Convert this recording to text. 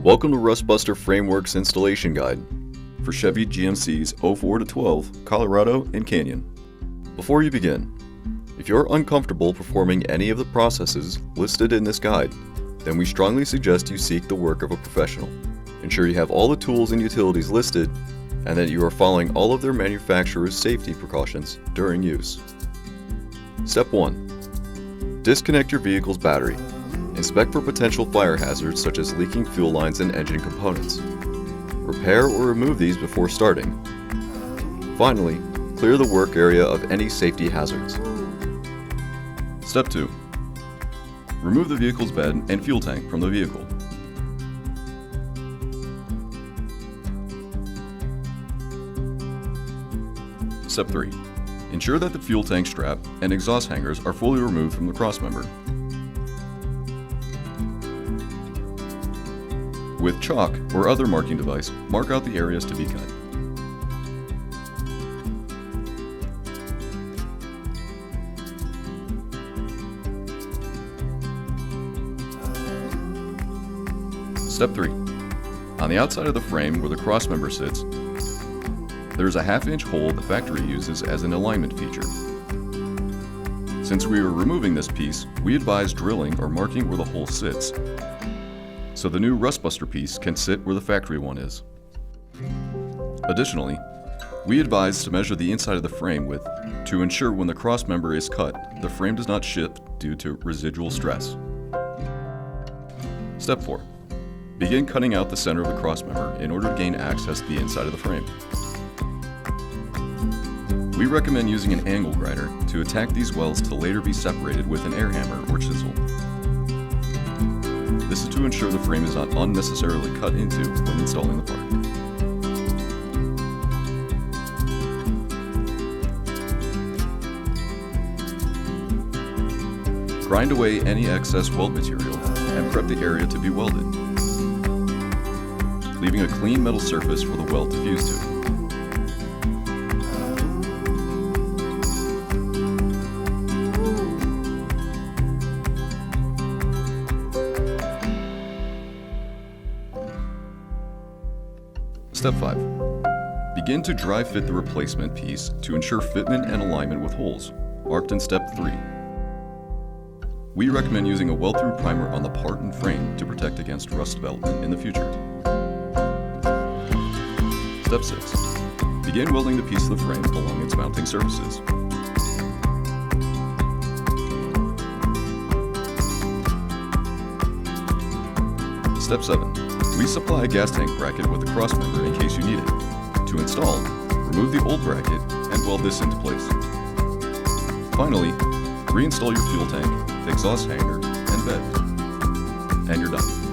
Welcome to Rustbuster Frameworks Installation Guide for Chevy GMC's 04 to 12 Colorado and Canyon. Before you begin, if you're uncomfortable performing any of the processes listed in this guide, then we strongly suggest you seek the work of a professional. Ensure you have all the tools and utilities listed and that you are following all of their manufacturer's safety precautions during use. Step 1. Disconnect your vehicle's battery. Inspect for potential fire hazards such as leaking fuel lines and engine components. Repair or remove these before starting. Finally, clear the work area of any safety hazards. Step 2. Remove the vehicle's bed and fuel tank from the vehicle. Step 3. Ensure that the fuel tank strap and exhaust hangers are fully removed from the crossmember. With chalk or other marking device, mark out the areas to be cut. Step 3. On the outside of the frame where the crossmember sits, there is a half-inch hole the factory uses as an alignment feature. Since we are removing this piece, we advise drilling or marking where the hole sits, so the new Rustbuster piece can sit where the factory one is. Additionally, we advise to measure the inside of the frame width to ensure when the crossmember is cut, the frame does not shift due to residual stress. Step 4. Begin cutting out the center of the crossmember in order to gain access to the inside of the frame. We recommend using an angle grinder to attack these welds to later be separated with an air hammer or chisel. This is to ensure the frame is not unnecessarily cut into when installing the part. Grind away any excess weld material and prep the area to be welded, leaving a clean metal surface for the weld to fuse to. Step 5. Begin to dry fit the replacement piece to ensure fitment and alignment with holes, marked in Step 3. We recommend using a weld-through primer on the part and frame to protect against rust development in the future. Step 6. Begin welding the piece of the frame along its mounting surfaces. Step 7. We supply a gas tank bracket with a crossmember in case you need it. To install, remove the old bracket and weld this into place. Finally, reinstall your fuel tank, exhaust hanger, and bed. And you're done.